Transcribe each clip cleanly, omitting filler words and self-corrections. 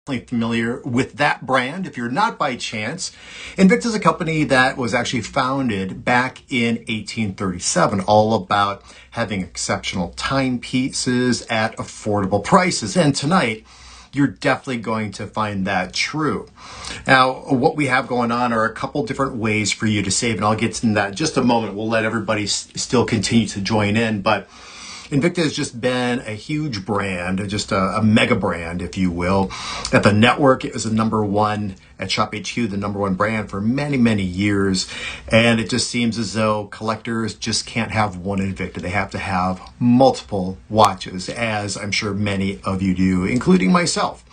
familiar with that brand. If you're not by chance, Invicta is a company that was actually founded back in 1837, all about having exceptional timepieces at affordable prices. And tonight, you're definitely going to find that true. Now, what we have going on are a couple different ways for you to save, and I'll get to that in just a moment. We'll let everybody still continue to join in, but Invicta has just been a huge brand, just a mega brand, if you will. At the network, it was the number one at Shop HQ, the number one brand for many, many years. And it just seems as though collectors just can't have one Invicta. They have to have multiple watches, as I'm sure many of you do, including myself.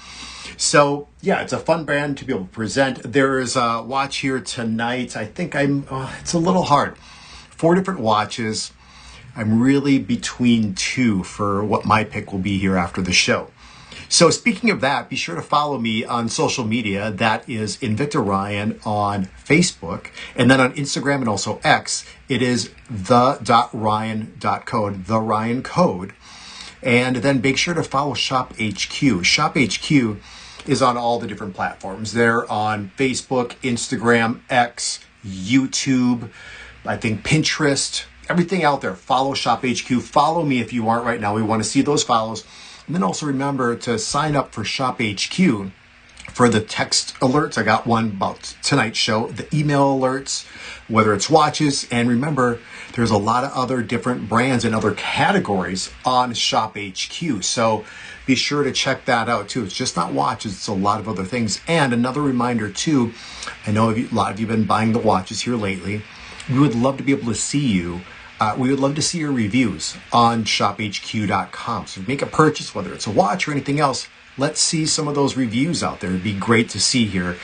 So yeah, it's a fun brand to be able to present. There is a watch here tonight. I think it's a little hard. 4 different watches. I'm really between 2 for what my pick will be here after the show. So speaking of that, be sure to follow me on social media. That is Invicta Ryan on Facebook. And then on Instagram and also X, it is the.ryan.code, the Ryan code. And then make sure to follow Shop HQ. Shop HQ is on all the different platforms. They're on Facebook, Instagram, X, YouTube, I think Pinterest, everything out there. Follow Shop HQ. Follow me if you aren't right now. We want to see those follows. And then also remember to sign up for Shop HQ for the text alerts. I got one about tonight's show, the email alerts, whether it's watches. And remember, there's a lot of other different brands and other categories on Shop HQ. So be sure to check that out too. It's just not watches, it's a lot of other things. And another reminder too, I know a lot of you have been buying the watches here lately. We would love to be able to see you. We would love to see your reviews on shophq.com. So if you make a purchase, whether it's a watch or anything else, let's see some of those reviews out there. It'd be great to see here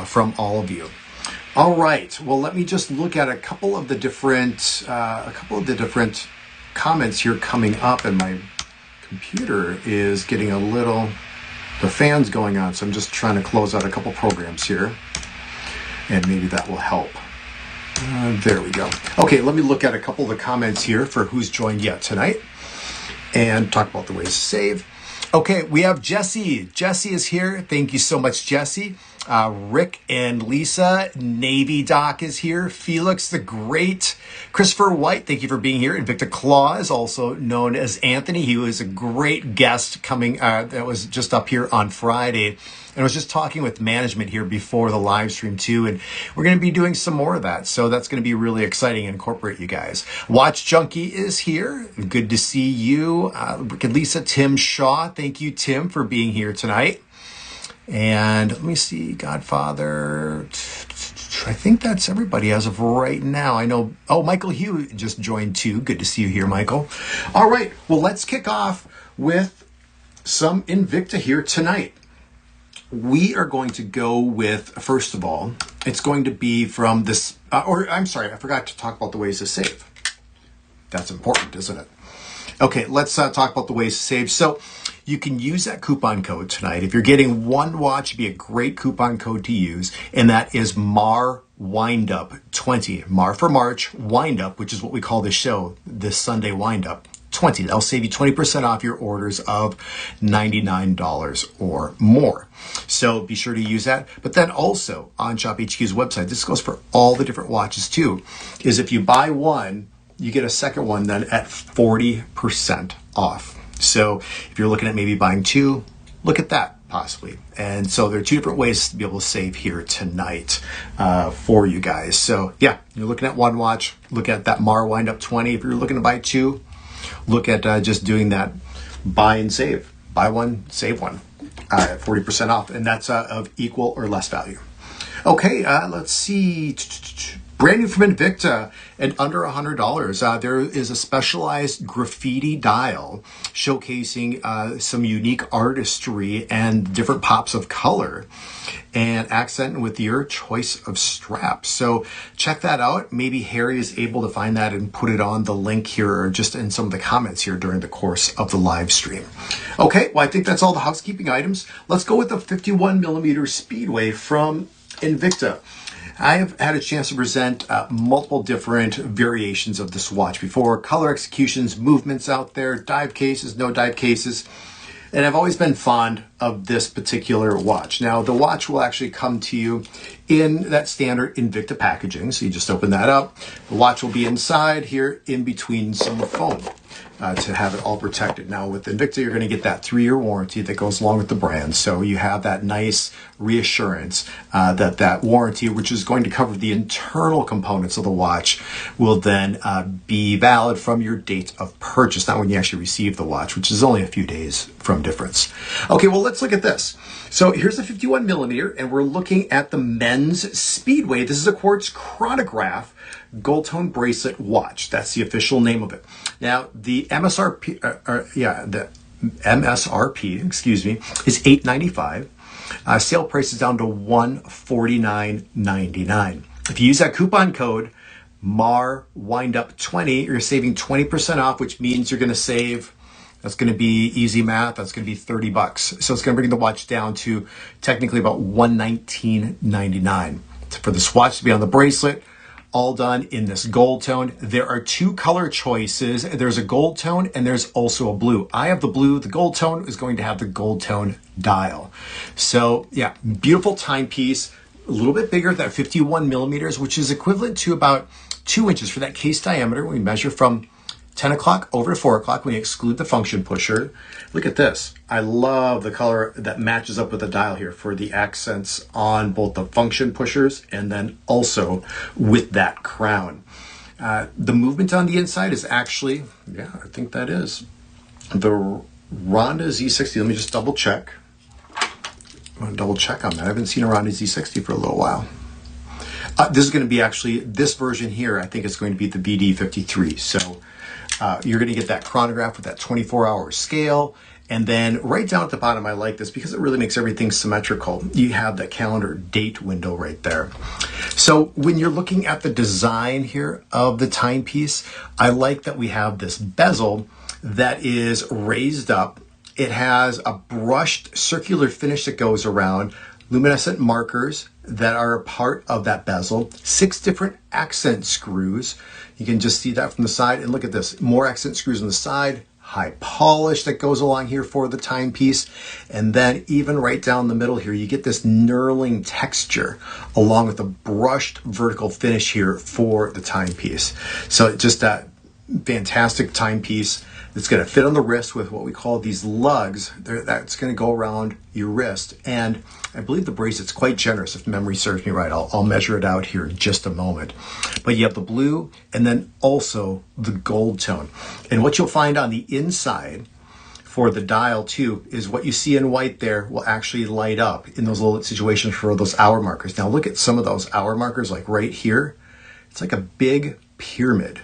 from all of you. All right. Well, let me just look at a couple of the different comments here coming up, and my computer is getting the fan's going on. So I'm just trying to close out a couple programs here, and maybe that will help. There we go. Okay, let me look at a couple of the comments here for who's joined yet tonight and talk about the ways to save. Okay, we have Jesse. Jesse is here. Thank you so much, Jesse. Rick and Lisa. Navy Doc is here. Felix the Great. Christopher White, thank you for being here. Invicta Claus, also known as Anthony. He was a great guest coming, that was just up here on Friday. And I was just talking with management here before the live stream too, and we're going to be doing some more of that. So that's going to be really exciting and incorporate you guys. Watch Junkie is here. Good to see you. Rick and Lisa, Tim Shaw. Thank you, Tim, for being here tonight. And let me see, Godfather. I think that's everybody as of right now. I know, Michael Hugh just joined too. Good to see you here, Michael. All right, well, let's kick off with some Invicta here tonight. We are going to go with, first of all, it's going to be from this, I'm sorry, I forgot to talk about the ways to save. That's important, isn't it? Okay, let's talk about the ways to save. So you can use that coupon code tonight. If you're getting one watch, it'd be a great coupon code to use, and that is MAR Windup 20. MAR for March, Windup, which is what we call this show, this Sunday Windup. 20. That'll save you 20% off your orders of $99 or more. So be sure to use that. But then also on Shop HQ's website, this goes for all the different watches too, is if you buy one, you get a second one then at 40% off. So if you're looking at maybe buying 2, look at that possibly. And so there are 2 different ways to be able to save here tonight for you guys. So yeah, you're looking at one watch, look at that MAR Windup 20. If you're looking to buy 2, look at just doing that buy and save. Buy one, save one at 40% off. And that's of equal or less value. Okay, let's see. Brand new from Invicta and under $100. There is a specialized graffiti dial showcasing some unique artistry and different pops of color and accent with your choice of straps. So check that out. Maybe Harry is able to find that and put it on the link here or just in some of the comments here during the course of the live stream. Okay, well, I think that's all the housekeeping items. Let's go with the 51mm Speedway from Invicta. I have had a chance to present multiple different variations of this watch before. Color executions, movements out there, dive cases, no dive cases. And I've always been fond of this particular watch. Now, the watch will actually come to you in that standard Invicta packaging. So you just open that up. The watch will be inside here in between some foam to have it all protected. Now, with Invicta, you're going to get that 3-year warranty that goes along with the brand. So you have that nice reassurance that that warranty, which is going to cover the internal components of the watch, will then be valid from your date of purchase, not when you actually receive the watch, which is only a few days from difference. Okay, well, let's look at this. So here's the 51 millimeter, and we're looking at the men's Speedway. This is a quartz chronograph gold tone bracelet watch. That's the official name of it. Now, the MSRP, the MSRP, excuse me, is $895. Sale price is down to $149.99. If you use that coupon code MARWindup20, you're saving 20% off, which means you're going to save. That's going to be easy math. That's going to be $30. So it's going to bring the watch down to technically about $119.99 for this watch to be on the bracelet. All done in this gold tone. There are 2 color choices. There's a gold tone and there's also a blue. I have the blue. The gold tone is going to have the gold tone dial. So yeah, beautiful timepiece. A little bit bigger, that 51 millimeters, which is equivalent to about 2 inches for that case diameter. We measure from 10 o'clock over to 4 o'clock when you exclude the function pusher. Look at this. I love the color that matches up with the dial here for the accents on both the function pushers and then also with that crown. The movement on the inside is actually, yeah, I think that is the Ronda Z60. Let me just double check. I want to double check on that. I haven't seen a Ronda Z60 for a little while. This is going to be actually, this version here, I think it's going to be the BD53. So you're going to get that chronograph with that 24-hour scale. And then right down at the bottom, I like this because it really makes everything symmetrical. You have that calendar date window right there. So when you're looking at the design here of the timepiece, I like that we have this bezel that is raised up. It has a brushed circular finish that goes around, luminescent markers that are a part of that bezel, 6 different accent screws. You can just see that from the side. And look at this, more accent screws on the side, high polish that goes along here for the timepiece. And then even right down the middle here, you get this knurling texture along with a brushed vertical finish here for the timepiece. So just that fantastic timepiece that's going to fit on the wrist with what we call these lugs. That's going to go around your wrist. And I believe the bracelet's quite generous, if memory serves me right. I'll measure it out here in just a moment. But you have the blue and then also the gold tone. And what you'll find on the inside for the dial too is what you see in white there will actually light up in those little situations for those hour markers. Now look at some of those hour markers, like right here. It's like a big pyramid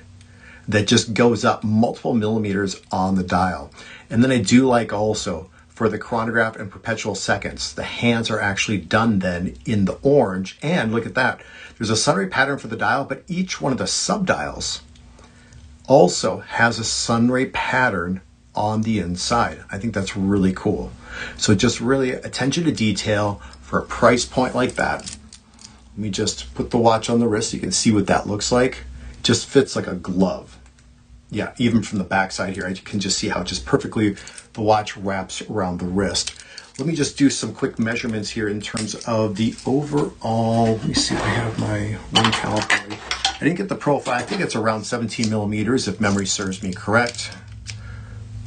that just goes up multiple millimeters on the dial. And then I do like also for the chronograph and perpetual seconds, the hands are actually done then in the orange. And look at that, there's a sunray pattern for the dial, but each one of the subdials also has a sunray pattern on the inside. I think that's really cool. So just really attention to detail for a price point like that. Let me just put the watch on the wrist so you can see what that looks like. It just fits like a glove. Yeah, even from the back side here, I can just see how just perfectly the watch wraps around the wrist. Let me just do some quick measurements here in terms of the overall. Let me see if I have my ring caliper. I didn't get the profile. I think it's around 17 millimeters if memory serves me correct.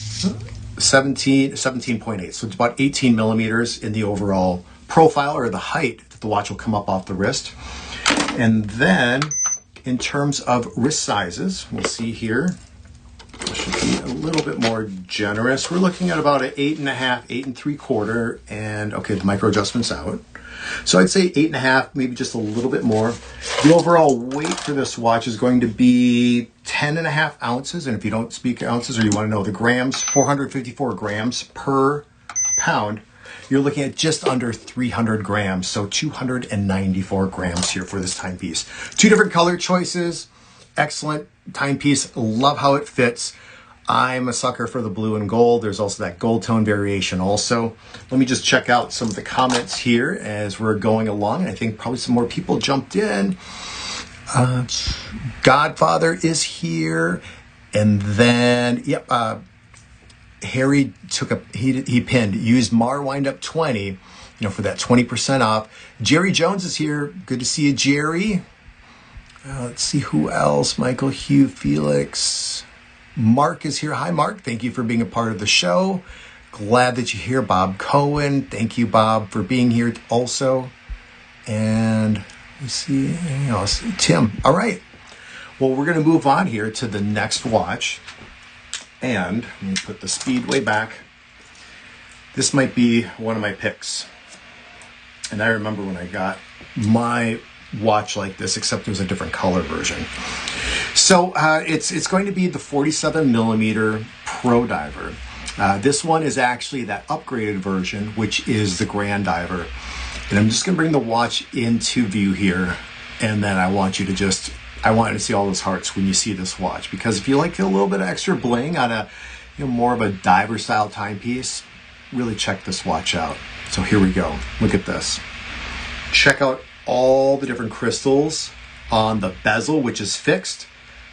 17.8. So it's about 18 millimeters in the overall profile, or the height that the watch will come up off the wrist. And then in terms of wrist sizes, we'll see here, I should be a little bit more generous. We're looking at about an 8.5, 8 3/4, and okay, the micro adjustment's out. So I'd say 8.5, maybe just a little bit more. The overall weight for this watch is going to be 10.5 ounces. And if you don't speak ounces or you want to know the grams, 454 grams per pound. You're looking at just under 300 grams. So 294 grams here for this timepiece. 2 different color choices. Excellent timepiece. Love how it fits. I'm a sucker for the blue and gold. There's also that gold tone variation also. Let me just check out some of the comments here as we're going along. I think probably some more people jumped in. Godfather is here. And then, yep, Harry he pinned, use Mar Wind Up 20, for that 20% off. Jerry Jones is here. Good to see you, Jerry. Let's see who else. Michael, Hugh, Felix. Mark is here. Hi, Mark. Thank you for being a part of the show. Glad that you're here. Bob Cohen. Thank you, Bob, for being here also. And let's see anything else. Tim. All right. Well, we're going to move on here to the next watch. And let me put the Speedway back. This might be one of my picks. And I remember when I got my watch like this, except it was a different color version. So it's going to be the 47 millimeter Pro Diver. This one is actually that upgraded version, which is the Grand Diver. And I'm just going to bring the watch into view here. And then I want you to see all those hearts when you see this watch. Because if you like a little bit of extra bling on a more of a diver style timepiece, really check this watch out. So here we go. Look at this. Check out all the different crystals on the bezel, which is fixed,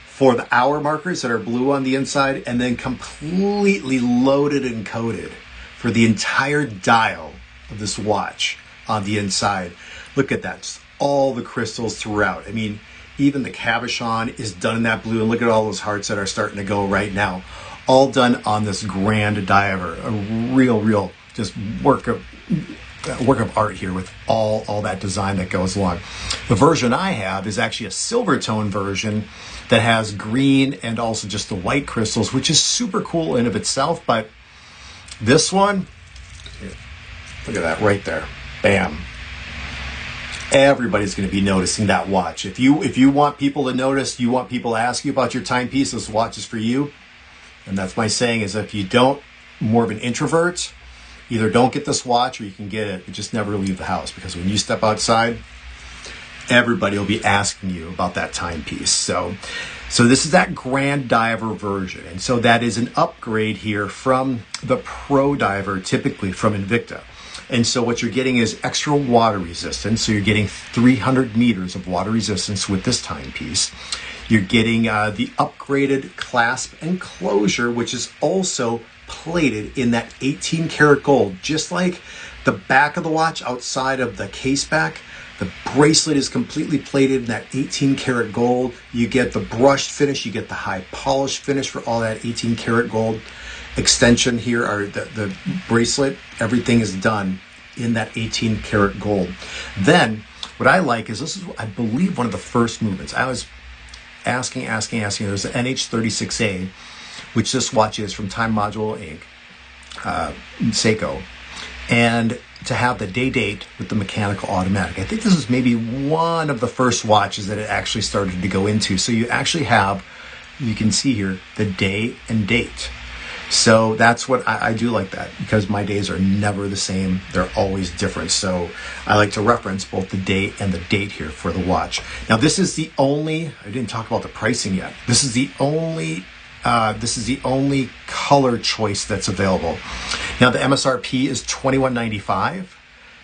for the hour markers that are blue on the inside, and then completely loaded and coated for the entire dial of this watch on the inside. Look at that. Just all the crystals throughout. I mean, even the cabochon is done in that blue, and look at all those hearts that are starting to go right now. All done on this Grand Diver. A real just work of art here with all that design that goes along. The version I have is actually a silver tone version that has green and also just the white crystals, which is super cool in of itself. But this one, look at that right there. Bam. Everybody's going to be noticing that watch. If you want people to notice, you want people to ask you about your timepiece, this watch is for you. And that's my saying, is if you don't, more of an introvert, either don't get this watch or you can get it, but just never leave the house. Because when you step outside, everybody will be asking you about that timepiece. So this is that Grand Diver version. And so that is an upgrade here from the Pro Diver, typically from Invicta. And so what you're getting is extra water resistance. So you're getting 300 meters of water resistance with this timepiece. You're getting the upgraded clasp and closure, which is also plated in that 18 karat gold. Just like the back of the watch outside of the case back, the bracelet is completely plated in that 18 karat gold. You get the brushed finish, you get the high polished finish for all that 18 karat gold. Extension here, or the bracelet, everything is done in that 18 karat gold. Then what I like is, this is, I believe, one of the first movements. I was asking. There's the NH36A, which this watch is from Time Module Inc., Seiko, and to have the day date with the mechanical automatic. I think this is maybe one of the first watches that it actually started to go into. So you actually have, you can see here, the day and date. So that's what I do like that, because my days are never the same. They're always different. So I like to reference both the date and the date here for the watch. Now this is the only, I didn't talk about the pricing yet. This is the only color choice that's available. Now the MSRP is $21.95.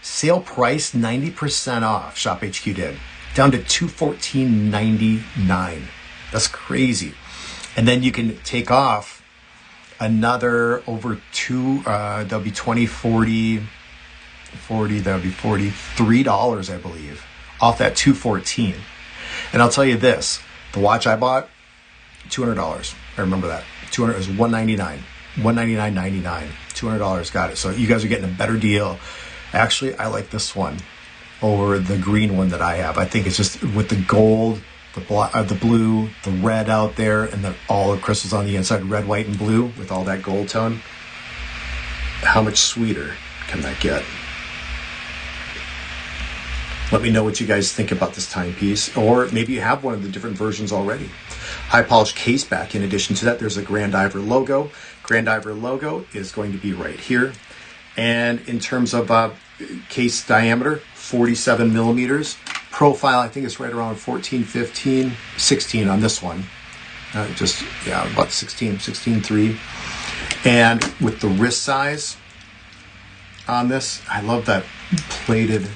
Sale price 90% off. Shop HQ did, down to $214.99. That's crazy. And then you can take off another over that'll be 20, 40, that'll be $43, I believe, off that $214. And I'll tell you this, the watch I bought, $200. I remember that. $200 is $199. $199.99. $200 got it. So you guys are getting a better deal. Actually, I like this one over the green one that I have. I think it's just with the gold, the blue, the red out there, and all the crystals on the inside, red, white, and blue with all that gold tone. How much sweeter can that get? Let me know what you guys think about this timepiece, or maybe you have one of the different versions already. High polished case back. In addition to that, there's a Grand Diver logo. Grand Diver logo is going to be right here. And in terms of case diameter, 47 millimeters. Profile, I think it's right around 14, 15, 16 on this one. About 16.3. And with the wrist size on this, I love that plated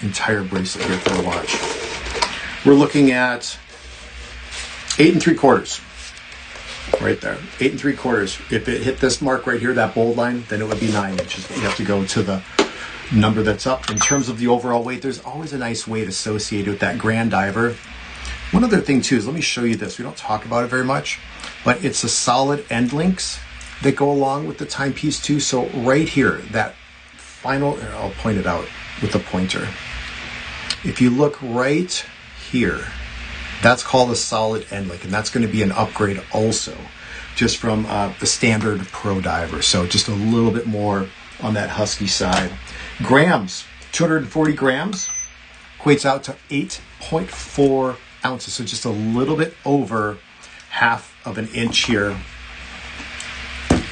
entire bracelet here for the watch. We're looking at 8 3/4. right there, 8 3/4. If it hit this mark right here, that bold line, then it would be 9 inches. But you have to go to the number that's up. In terms of the overall weight, there's always a nice weight associated with that Grand Diver. One other thing too is, let me show you this. We don't talk about it very much, but it's the solid end links that go along with the timepiece too. So right here, that final, I'll point it out with the pointer. If you look right here, that's called a solid end link, and that's going to be an upgrade also, just from the standard Pro Diver. So just a little bit more on that husky side. Grams, 240 grams, equates out to 8.4 ounces. So just a little bit over half of an inch here,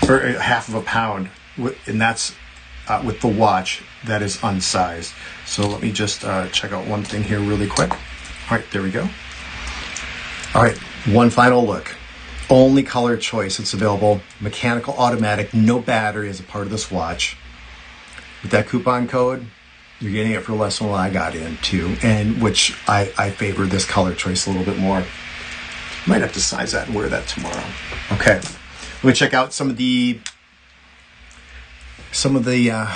or half of a pound, and that's with the watch that is unsized. So let me just check out one thing here really quick. All right, there we go. All right, one final look. Only color choice that's available, mechanical, automatic, no battery as a part of this watch. With that coupon code, you're getting it for less than what I got into, and which I favor this color choice a little bit more. Might have to size that and wear that tomorrow. Okay, let me check out some of the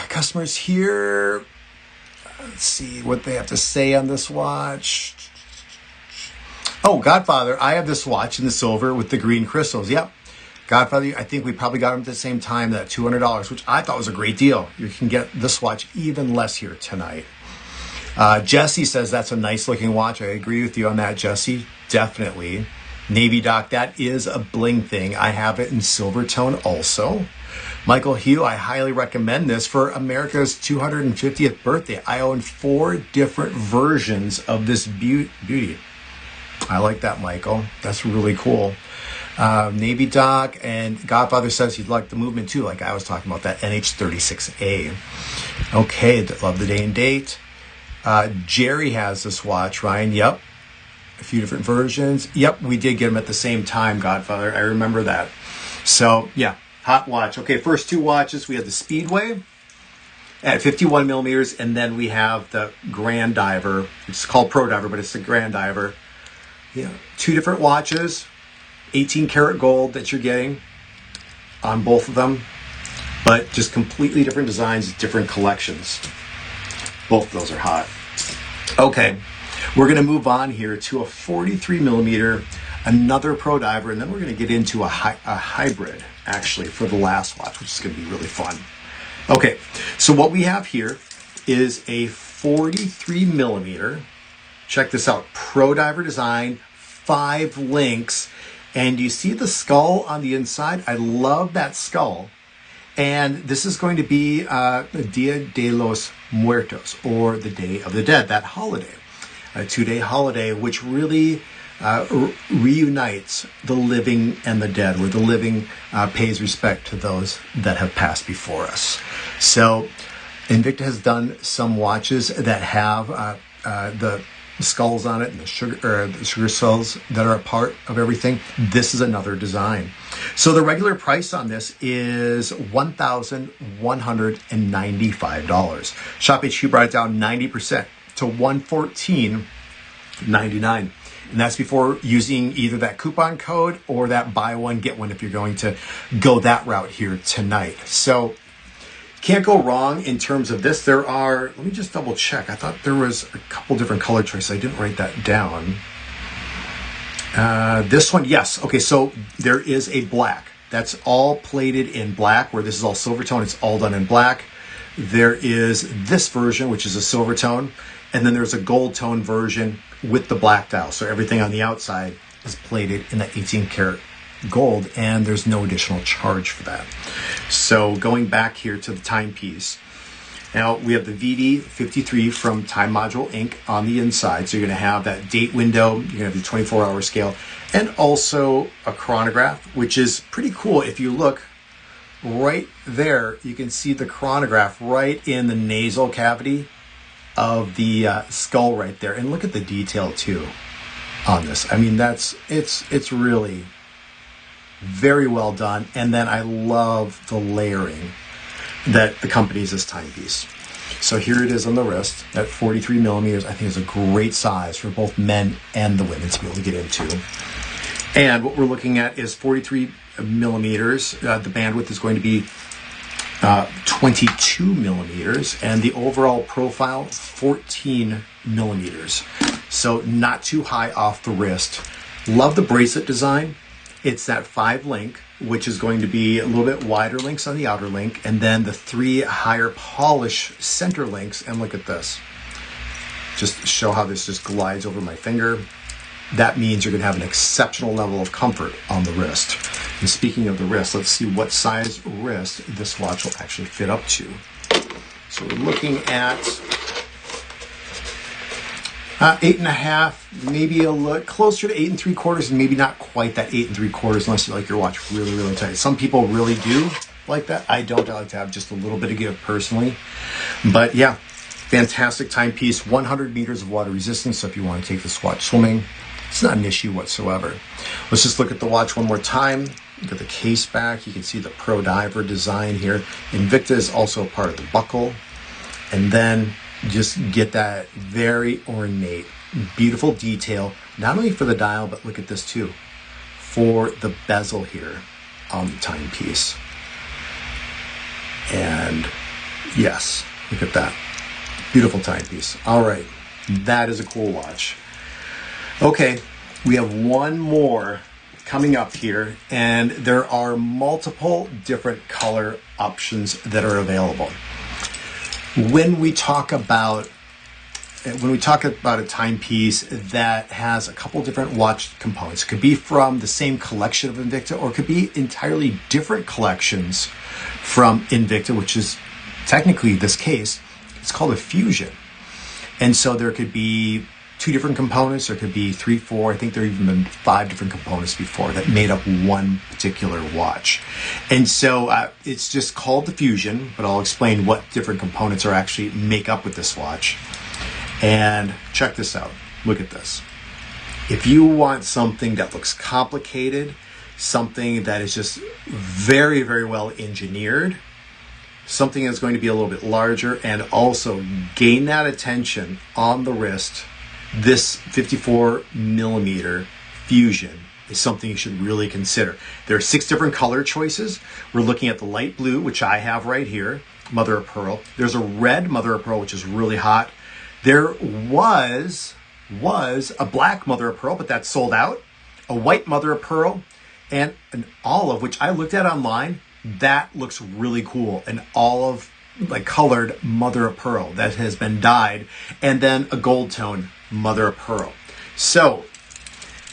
customers here. Let's see what they have to say on this watch. Oh, Godfather, I have this watch in the silver with the green crystals. Yep. Godfather, I think we probably got them at the same time, that $200, which I thought was a great deal. You can get this watch even less here tonight. Jesse says that's a nice looking watch. I agree with you on that, Jesse. Definitely. Navy Doc, that is a bling thing. I have it in silver tone also. Michael Hugh, I highly recommend this for America's 250th birthday. I own 4 different versions of this beauty. I like that, Michael. That's really cool. Navy Doc and Godfather says he'd like the movement too, like I was talking about, that NH36A. Okay, love the day and date. Jerry has this watch, Ryan. Yep. A few different versions. Yep, we did get them at the same time, Godfather. I remember that. So, yeah, hot watch. Okay, first 2 watches. We have the Speedway at 51 millimeters, and then we have the Grand Diver. It's called Pro Diver, but it's the Grand Diver. Yeah, 2 different watches, 18 karat gold that you're getting on both of them, but just completely different designs, different collections. Both of those are hot. Okay, we're going to move on here to a 43 millimeter, another Pro Diver, and then we're going to get into a hybrid, actually, for the last watch, which is going to be really fun. Okay, so what we have here is a 43 millimeter. Check this out, Pro Diver design, 5 links, and you see the skull on the inside? I love that skull. And this is going to be the Dia de los Muertos, or the Day of the Dead, that holiday, a 2-day holiday, which really reunites the living and the dead, where the living pays respect to those that have passed before us. So Invicta has done some watches that have the skulls on it, and the sugar cells that are a part of everything. This is another design. So the regular price on this is $1,195. Shop HQ brought it down 90% to $114.99. And that's before using either that coupon code or that buy one, get one, if you're going to go that route here tonight. So can't go wrong in terms of this. There are, let me just double check. I thought there was a couple different color choices. I didn't write that down. This one, yes. Okay, so there is a black. That's all plated in black, where this is all silver tone. It's all done in black. There is this version, which is a silver tone. And then there's a gold tone version with the black dial. So everything on the outside is plated in that 18 karat gold, and there's no additional charge for that. So going back here to the timepiece, now we have the VD53 from Time Module Inc. on the inside. So you're going to have that date window, you're going to have the 24-hour scale, and also a chronograph, which is pretty cool. If you look right there, you can see the chronograph right in the nasal cavity of the skull right there. And look at the detail too on this. I mean, it's really very well done. And then I love the layering that accompanies this timepiece. So here it is on the wrist at 43 millimeters. I think it's a great size for both men and the women to be able to get into. And what we're looking at is 43 millimeters. The bandwidth is going to be 22 millimeters, and the overall profile 14 millimeters. So not too high off the wrist. Love the bracelet design. It's that 5 link, which is going to be a little bit wider links on the outer link, and then the 3 higher polish center links. And look at this. Just show how this just glides over my finger. That means you're going to have an exceptional level of comfort on the wrist. And speaking of the wrist, let's see what size wrist this watch will actually fit up to. So we're looking at 8.5, maybe a little closer to 8 3/4, and maybe not quite that 8 3/4 unless you like your watch really, really tight. Some people really do like that. I don't. I like to have just a little bit of give personally. But yeah, fantastic timepiece, 100 meters of water resistance. So if you want to take this watch swimming, it's not an issue whatsoever. Let's just look at the watch one more time. Look at the case back. You can see the Pro Diver design here. Invicta is also a part of the buckle. And then just get that very ornate, beautiful detail, not only for the dial, but look at this too, for the bezel here on the timepiece. And yes, look at that. Beautiful timepiece. All right, that is a cool watch. Okay, we have one more coming up here, and there are multiple different color options that are available. When we talk about a timepiece that has a couple different watch components, it could be from the same collection of Invicta, or it could be entirely different collections from Invicta, which is technically this case, it's called a fusion. And so there could be 2 different components, there could be 3, 4, I think there have even been 5 different components before that made up one particular watch. And so it's just called the Fusion, but I'll explain what different components are actually make up with this watch. And check this out, look at this. If you want something that looks complicated, something that is just very, very well engineered, something that's going to be a little bit larger and also gain that attention on the wrist, this 54 millimeter Fusion is something you should really consider. There are 6 different color choices. We're looking at the light blue, which I have right here, mother of pearl. There's a red mother of pearl, which is really hot. There was a black mother of pearl, but that's sold out. A white mother of pearl and an olive, which I looked at online. That looks really cool. An olive, like colored mother of pearl that has been dyed, and then a gold tone mother of pearl. So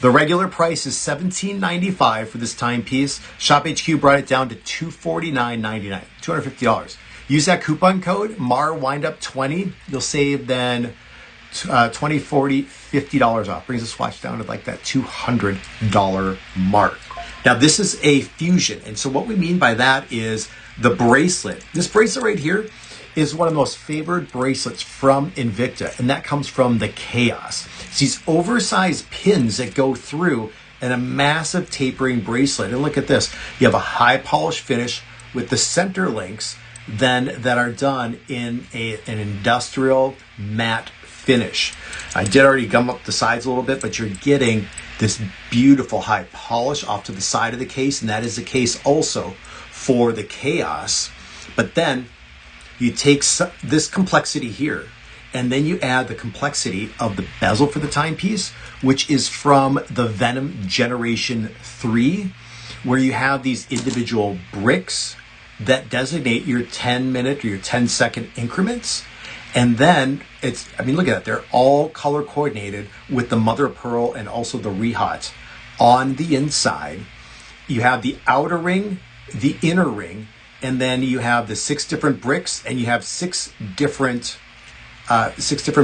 the regular price is $17.95 for this timepiece. Shop HQ brought it down to $249.99, $250. Use that coupon code MARWindup20. You'll save then $20, $40, $50 off. Brings this watch down to like that $200 mark. Now this is a Fusion, and so what we mean by that is the bracelet. This bracelet right here is one of the most favored bracelets from Invicta, and that comes from the Chaos. It's these oversized pins that go through and a massive tapering bracelet. And look at this. You have a high polish finish with the center links then that are done in an industrial matte finish. I did already gum up the sides a little bit, but you're getting this beautiful high polish off to the side of the case, and that is the case also for the Chaos. But then you take this complexity here, and then you add the complexity of the bezel for the timepiece, which is from the Venom Generation 3, where you have these individual bricks that designate your 10-minute or your 10-second increments. And then look at that. They're all color coordinated with the mother of pearl and also the rehat on the inside. You have the outer ring, the inner ring, and then you have the 6 different bricks, and you have 6 different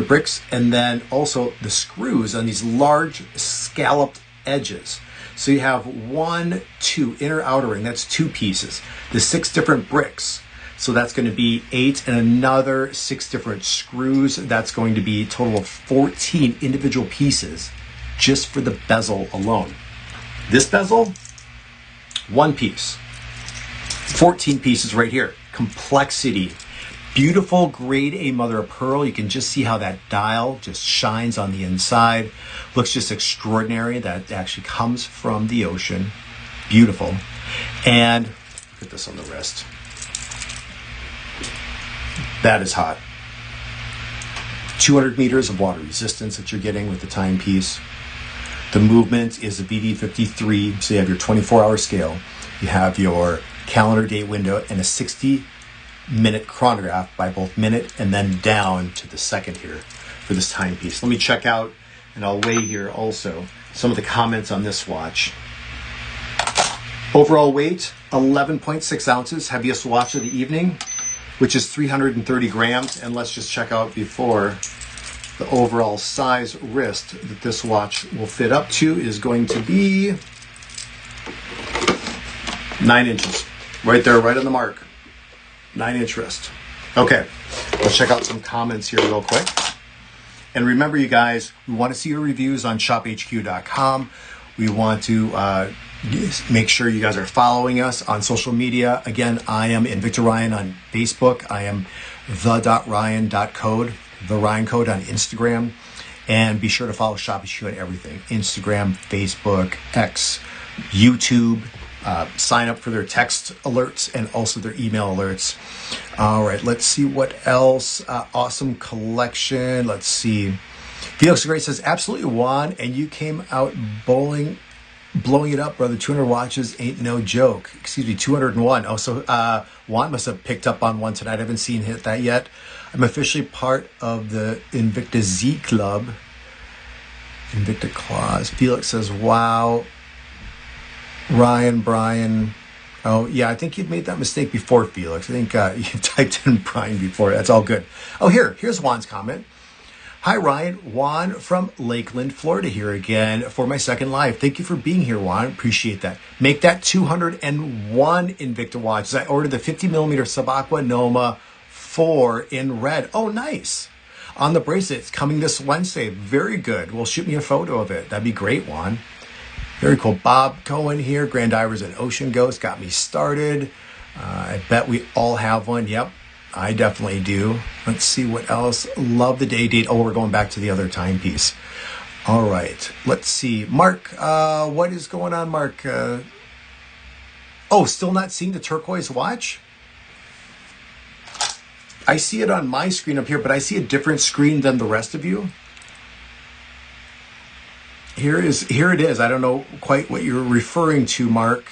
bricks, and then also the screws on these large scalloped edges. So you have 1, 2, inner, outer ring, that's 2 pieces. The 6 different bricks, so that's going to be 8, and another 6 different screws. That's going to be a total of 14 individual pieces just for the bezel alone. This bezel, 1 piece. 14 pieces right here. Complexity Beautiful grade A mother of pearl. You can just see how that dial just shines on the inside. Looks just extraordinary. That actually comes from the ocean. Beautiful. And look at this on the wrist. That is hot. 200 meters of water resistance that you're getting with the timepiece. The movement is a BD53, so you have your 24-hour scale. You have your calendar date window and a 60-minute chronograph by both minute and then down to the second here for this timepiece. Let me check out, and I'll weigh here also, some of the comments on this watch. Overall weight, 11.6 ounces, heaviest watch of the evening, which is 330 grams. And let's just check out before the overall size wrist that this watch will fit up to is going to be 9 inches. Right there, right on the mark. 9-inch wrist. Okay, let's check out some comments here real quick. And remember, you guys, we want to see your reviews on shophq.com. We want to make sure you guys are following us on social media. Again, I am Invicta Ryan on Facebook. I am the.ryan.code, the Ryan Code on Instagram. And be sure to follow ShopHQ on everything. Instagram, Facebook, X, YouTube. Sign up for their text alerts and also their email alerts. All right, let's see what else. Awesome collection. Let's see. Felix Gray says, absolutely, Juan, and you came out blowing it up, brother. 200 watches ain't no joke. Excuse me, 201. Oh, so Juan must have picked up on one tonight. I haven't seen that yet. I'm officially part of the Invicta Z Club. Invicta Clause. Felix says, wow. Ryan, Brian. Oh, yeah, I think you'd made that mistake before, Felix. I think you typed in Brian before. That's all good. Oh, here's Juan's comment. Hi, Ryan. Juan from Lakeland, Florida here again for my second live. Thank you for being here, Juan. Appreciate that. Make that 201 Invicta watches. I ordered the 50mm Subaqua Noma 4 in red. Oh, nice. On the bracelet. It's coming this Wednesday. Very good. Well, shoot me a photo of it. That'd be great, Juan. Very cool. Bob Cohen here. Grand Divers and Ocean Ghost got me started. I bet we all have one. Yep. I definitely do. Let's see what else. Love the day date. Oh, we're going back to the other timepiece. All right. Let's see. Mark, what is going on, Mark? Oh, still not seeing the turquoise watch? I see it on my screen up here, but I see a different screen than the rest of you. Here it is. I don't know quite what you're referring to, Mark.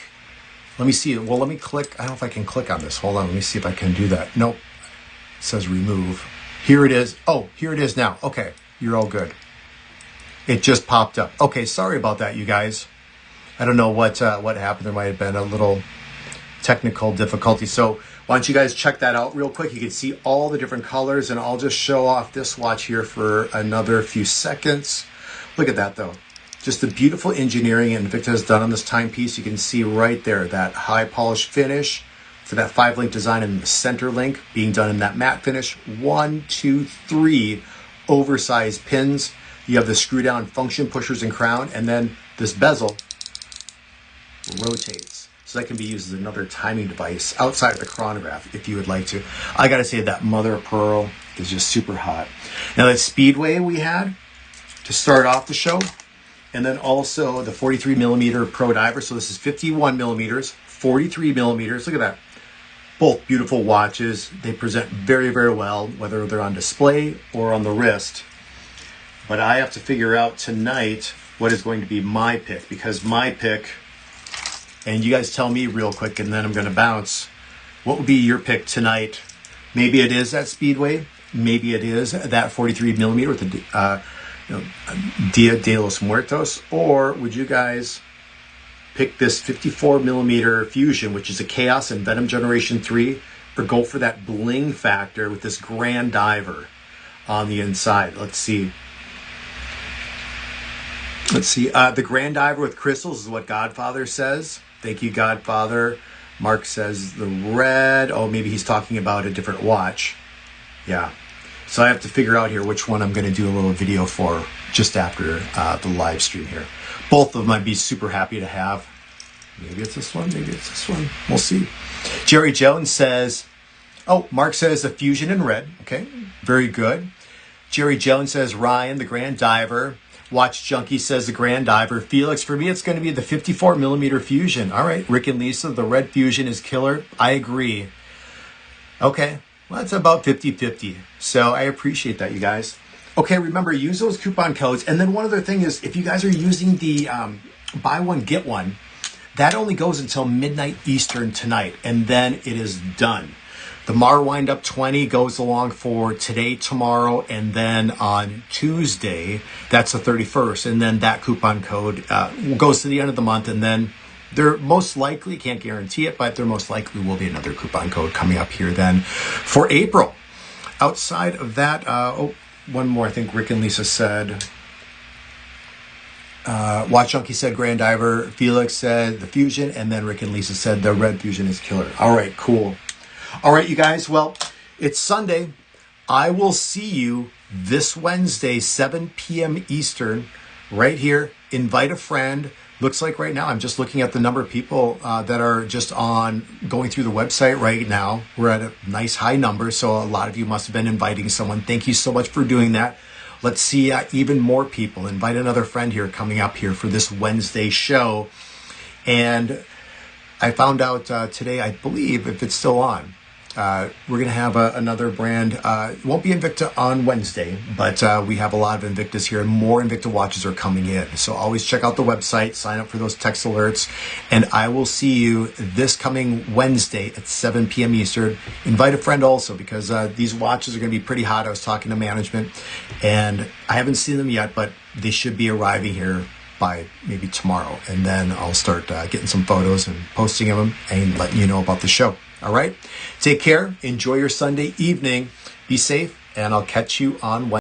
Let me see it. Well, let me click. I don't know if I can click on this. Hold on. Let me see if I can do that. Nope. It says remove. Here it is. Oh, here it is now. Okay. You're all good. It just popped up. Okay. Sorry about that, you guys. I don't know what happened. There might have been a little technical difficulty. So why don't you guys check that out real quick. You can see all the different colors, and I'll just show off this watch here for another few seconds. Look at that, though. Just the beautiful engineering Invicta has done on this timepiece. You can see right there that high polished finish for that 5-link design and the center link being done in that matte finish. 1, 2, 3 oversized pins. You have the screw down function pushers and crown, and then this bezel rotates. So that can be used as another timing device outside of the chronograph if you would like to. I gotta say that mother of pearl is just super hot. Now that Speedway we had to start off the show, and then also the 43mm Pro Diver. So this is 51mm, 43mm. Look at that. Both beautiful watches. They present very, very well, whether they're on display or on the wrist. But I have to figure out tonight what is going to be my pick, because my pick, and you guys tell me real quick, and then I'm going to bounce. What would be your pick tonight? Maybe it is that Speedway. Maybe it is that 43mm with the Dia de los Muertos, or would you guys pick this 54mm Fusion, which is a Chaos and Venom Generation 3, or go for that bling factor with this Grand Diver on the inside? Let's see. The Grand Diver with crystals is what Godfather says. Thank you, Godfather. Mark says the red. Oh, maybe he's talking about a different watch. Yeah. So I have to figure out here which one I'm going to do a little video for just after the live stream here. Both of them I'd be super happy to have. Maybe it's this one. Maybe it's this one. We'll see. Jerry Jones says, Oh, Mark says the Fusion in red. Okay, very good. Jerry Jones says Ryan, the Grand Diver. Watch Junkie says the Grand Diver. Felix, for me, it's going to be the 54 millimeter Fusion. All right, Rick and Lisa, the red Fusion is killer. I agree. Okay, well, that's about 50-50. So I appreciate that, you guys. Okay, remember, use those coupon codes. And then one other thing is, if you guys are using the buy one, get one, that only goes until midnight Eastern tonight, and then it is done. The Mar Wind Up 20 goes along for today, tomorrow, and then on Tuesday, that's the 31st. And then that coupon code goes to the end of the month. And then there most likely, can't guarantee it, but there most likely will be another coupon code coming up here then for April. Outside of that, one more, I think Rick and Lisa said. Watch Junkie said Grand Diver. Felix said the Fusion. And then Rick and Lisa said the red Fusion is killer. All right, cool. All right, you guys, well, it's Sunday. I will see you this Wednesday, 7 p.m. Eastern, right here. Invite a friend. Looks like right now, I'm just looking at the number of people that are just going through the website right now. We're at a nice high number, so a lot of you must have been inviting someone. Thank you so much for doing that. Let's see even more people. Invite another friend here coming up here for this Wednesday show. And I found out today, I believe, if it's still on, we're going to have another brand. It won't be Invicta on Wednesday, but we have a lot of Invictas here, and more Invicta watches are coming in. So always check out the website, sign up for those text alerts, and I will see you this coming Wednesday at 7 p.m. Eastern. Invite a friend also, because these watches are going to be pretty hot. I was talking to management, and I haven't seen them yet, but they should be arriving here by maybe tomorrow, and then I'll start getting some photos and posting them and letting you know about the show. All right, take care, enjoy your Sunday evening, be safe, and I'll catch you on Wednesday.